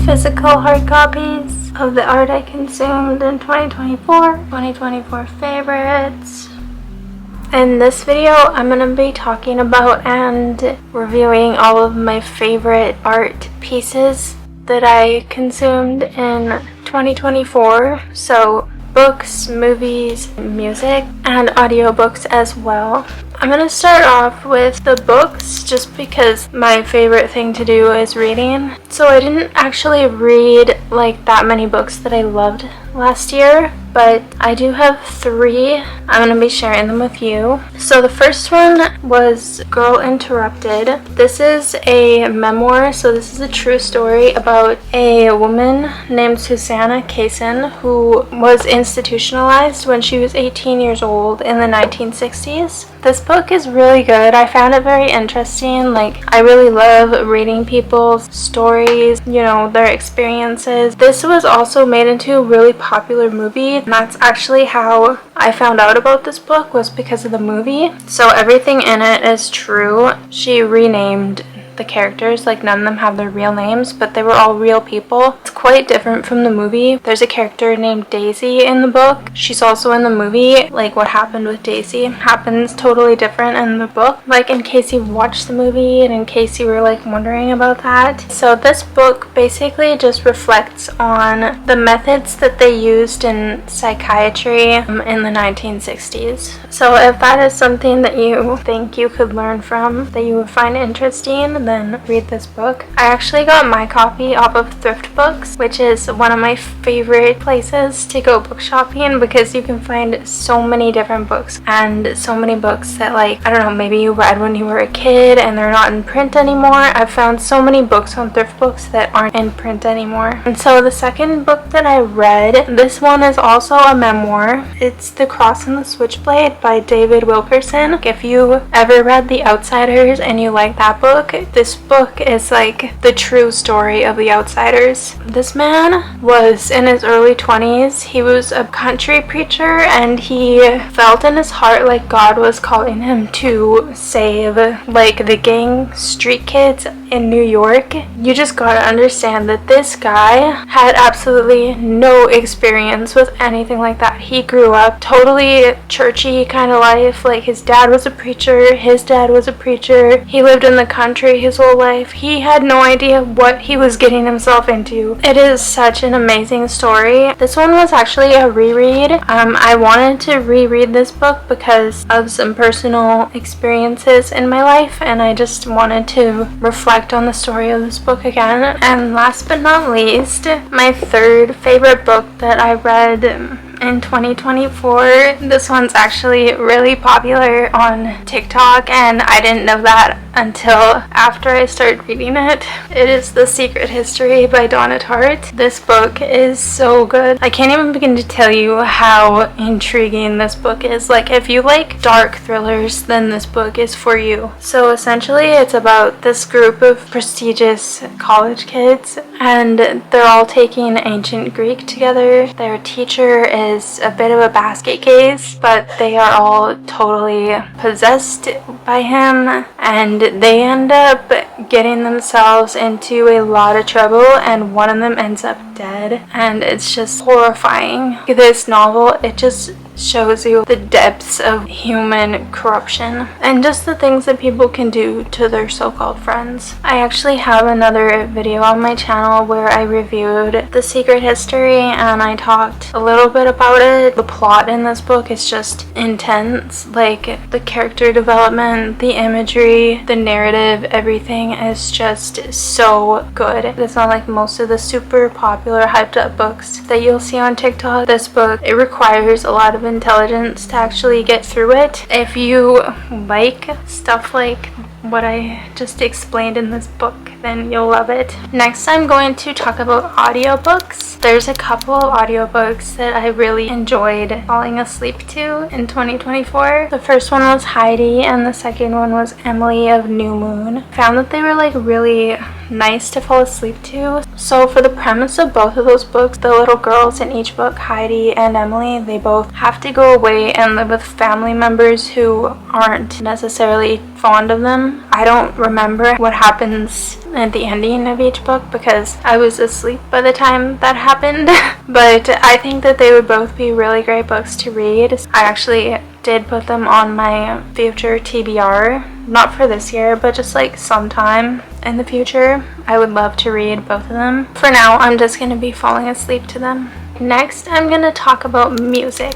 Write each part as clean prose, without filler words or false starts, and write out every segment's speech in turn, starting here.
physical hard copies of the art I consumed in 2024 favorites. In this video, I'm going to be talking about and reviewing all of my favorite art pieces that I consumed in 2024. So books, movies, music, and audiobooks as well. I'm going to start off with the books just because my favorite thing to do is reading. So I didn't actually read like that many books that I loved last year, but I do have 3. I'm going to be sharing them with you. So the first one was Girl Interrupted. This is a memoir, so this is a true story about a woman named Susanna Kaysen who was institutionalized when she was 18 years old in the 1960s. This book is really good. I found it very interesting. Like, I really love reading people's stories, you know, their experiences. This was also made into a really popular movie, and that's actually how I found out about this book, was because of the movie. So everything in it is true. She renamed the characters, like none of them have their real names, but they were all real people. It's quite different from the movie. There's a character named Daisy in the book. She's also in the movie. Like, what happened with Daisy happens totally different in the book, like in case you've watched the movie and in case you were like wondering about that. So this book basically just reflects on the methods that they used in psychiatry in the 1960s. So if that is something that you think you could learn from, that you would find interesting, then read this book. I actually got my copy off of Thrift Books, which is one of my favorite places to go book shopping because you can find so many different books and so many books that, like, I don't know, maybe you read when you were a kid and they're not in print anymore. I've found so many books on Thrift Books that aren't in print anymore. And so the second book that I read, this one is also a memoir. It's The Cross and the Switchblade by David Wilkerson. If you ever read The Outsiders and you like that book, this book is like the true story of The Outsiders. This man was in his early 20s. He was a country preacher and he felt in his heart like God was calling him to save like the gang street kids in New York. You just gotta understand that this guy had absolutely no experience with anything like that. He grew up totally churchy kind of life. Like, his dad was a preacher, his dad was a preacher. He lived in the country his whole life. He had no idea what he was getting himself into. It is such an amazing story. This one was actually a reread. I wanted to reread this book because of some personal experiences in my life, and I just wanted to reflect on the story of this book again. And last but not least, my third favorite book that I read in 2024. This one's actually really popular on TikTok, and I didn't know that until after I started reading it. It is The Secret History by Donna Tarte. This book is so good. I can't even begin to tell you how intriguing this book is. Like, if you like dark thrillers, then this book is for you. So essentially, it's about this group of prestigious college kids, and they're all taking ancient Greek together. Their teacher is a bit of a basket case, but they are all totally possessed by him, and they end up getting themselves into a lot of trouble, and one of them ends up dead, and it's just horrifying. This novel, it just shows you the depths of human corruption and just the things that people can do to their so-called friends. I actually have another video on my channel where I reviewed The Secret History and I talked a little bit about it. The plot in this book is just intense. Like, the character development, the imagery, the narrative, everything is just so good. It's not like most of the super popular hyped up books that you'll see on TikTok. This book, it requires a lot of intelligence to actually get through it. If you like stuff like what I just explained in this book, then you'll love it. Next, I'm going to talk about audiobooks. There's a couple of audiobooks that I really enjoyed falling asleep to in 2024. The first one was Heidi and the second one was Emily of New Moon. I found that they were like really nice to fall asleep to. So for the premise of both of those books, the little girls in each book, Heidi and Emily, they both have to go away and live with family members who aren't necessarily fond of them. I don't remember what happens at the ending of each book because I was asleep by the time that happened. But I think that they would both be really great books to read. I actually did put them on my future TBR, not for this year, but just like sometime in the future. I would love to read both of them. For now, I'm just going to be falling asleep to them. Next, I'm going to talk about music.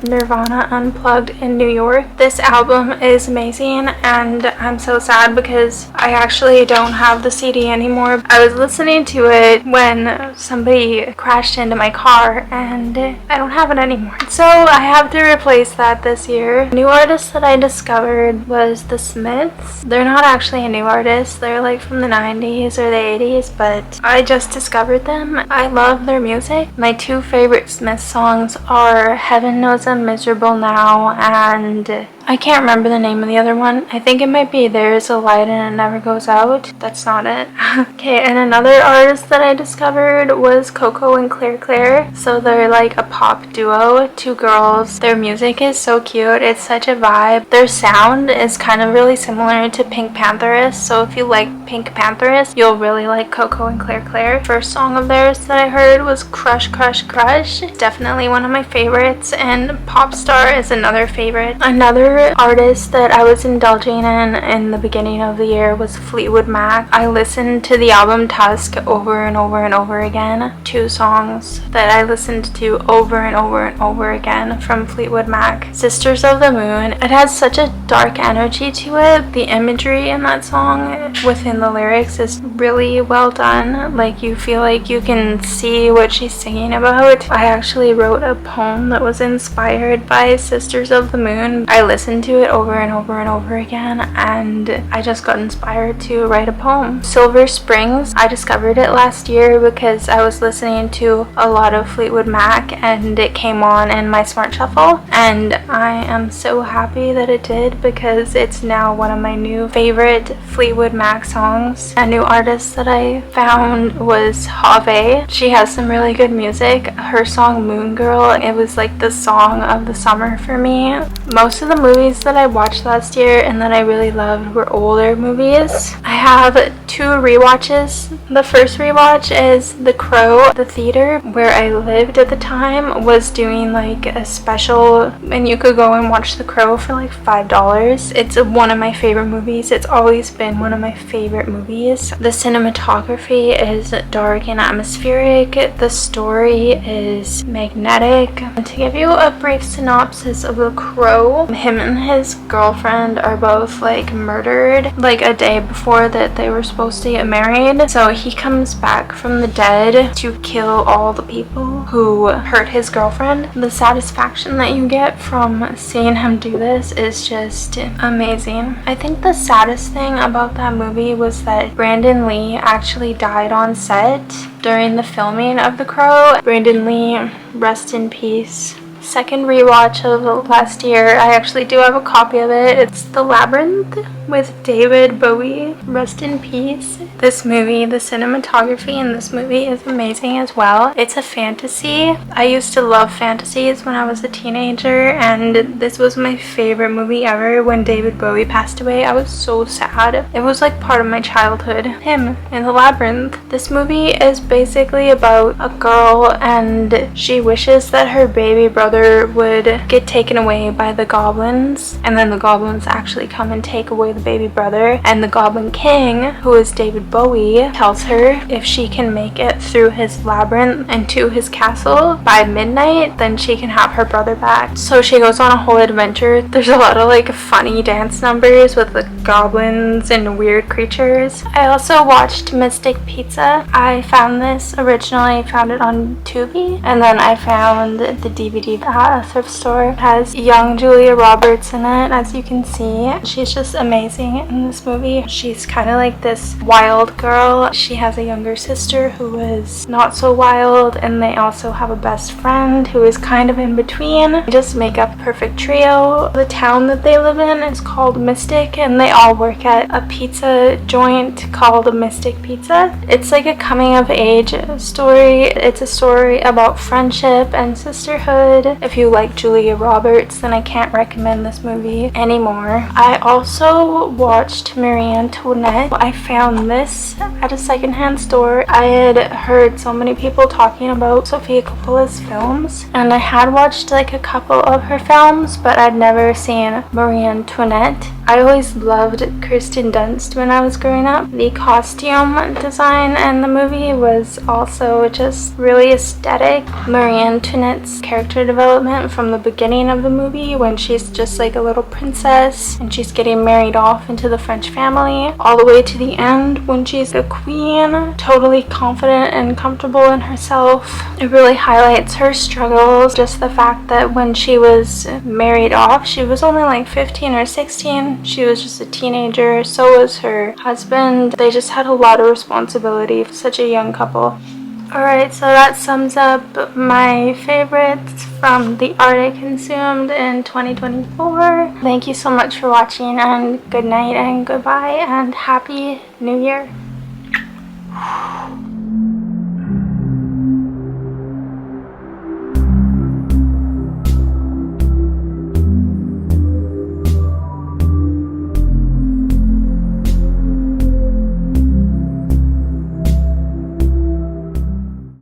Nirvana Unplugged in New York. This album is amazing, and I'm so sad because I actually don't have the CD anymore. I was listening to it when somebody crashed into my car, and I don't have it anymore. So I have to replace that this year. A new artist that I discovered was The Smiths. They're not actually a new artist. They're like from the 90s or the 80s, but I just discovered them. I love their music. My two favorite Smiths songs are Heaven Knows I'm Miserable Now, and I can't remember the name of the other one. I think it might be There's a Light and It Never Goes Out. That's not it. Okay, and another artist that I discovered was Coco and Claire Claire. So they're like a pop duo, two girls. Their music is so cute. It's such a vibe. Their sound is kind of really similar to Pink Pantheress. So if you like Pink Pantheress, you'll really like Coco and Claire Claire. First song of theirs that I heard was Crush Crush Crush. Definitely one of my favorites, and Popstar is another favorite. Another artist that I was indulging in the beginning of the year was Fleetwood Mac. I listened to the album Tusk over and over and over again. Two songs that I listened to over and over and over again from Fleetwood Mac. Sisters of the Moon. It has such a dark energy to it. The imagery in that song within the lyrics is really well done. Like, you feel like you can see what she's singing about. I actually wrote a poem that was inspired by Sisters of the Moon. I listened to it over and over and over again, and I just got inspired to write a poem. Silver Springs, I discovered it last year because I was listening to a lot of Fleetwood Mac and it came on in my smart shuffle, and I am so happy that it did because it's now one of my new favorite Fleetwood Mac songs. A new artist that I found was Have. She has some really good music. Her song Moon Girl, it was like the song of the summer for me. Most of the movies that I watched last year and that I really loved were older movies. I have two rewatches. The first rewatch is The Crow. The theater where I lived at the time was doing like a special, and you could go and watch The Crow for like $5. It's one of my favorite movies. It's always been one of my favorite movies. The cinematography is dark and atmospheric. The story is magnetic. And to give you a brief synopsis of The Crow, him and his girlfriend are both like murdered like a day before that they were supposed to get married. So he comes back from the dead to kill all the people who hurt his girlfriend. The satisfaction that you get from seeing him do this is just amazing. I think the saddest thing about that movie was that Brandon Lee actually died on set during the filming of The Crow. Brandon Lee, rest in peace. Second rewatch of last year, I actually do have a copy of it. It's The Labyrinth with David Bowie. Rest in peace. This movie, the cinematography in this movie is amazing as well. It's a fantasy. I used to love fantasies when I was a teenager, and this was my favorite movie ever. When David Bowie passed away, I was so sad. It was like part of my childhood. Him in The Labyrinth. This movie is basically about a girl, and she wishes that her baby brother would get taken away by the goblins, and then the goblins actually come and take away the baby brother, and the Goblin King, who is David Bowie, tells her if she can make it through his labyrinth and to his castle by midnight, then she can have her brother back. So she goes on a whole adventure. There's a lot of like funny dance numbers with the goblins and weird creatures. I also watched Mystic Pizza. I found this originally, found it on Tubi, and then I found the DVD at a thrift store. It has young Julia Roberts in it, as you can see. She's just amazing. amazing in this movie. She's kind of like this wild girl. She has a younger sister who is not so wild, and they also have a best friend who is kind of in between. They just make up a perfect trio. The town that they live in is called Mystic, and they all work at a pizza joint called Mystic Pizza. It's like a coming of age story. It's a story about friendship and sisterhood. If you like Julia Roberts, then I can't recommend this movie anymore. I also watched Marie Antoinette. I found this at a secondhand store. I had heard so many people talking about Sofia Coppola's films, and I had watched like a couple of her films, but I'd never seen Marie Antoinette. I always loved Kirsten Dunst when I was growing up. The costume design in the movie was also just really aesthetic. Marie Antoinette's character development from the beginning of the movie, when she's just like a little princess and she's getting married off into the French family, all the way to the end when she's a queen, totally confident and comfortable in herself. It really highlights her struggles. Just the fact that when she was married off, she was only like 15 or 16. She was just a teenager. So was her husband. They just had a lot of responsibility for such a young couple. Alright, so that sums up my favorites from the art I consumed in 2024. Thank you so much for watching, and good night and goodbye and happy new year.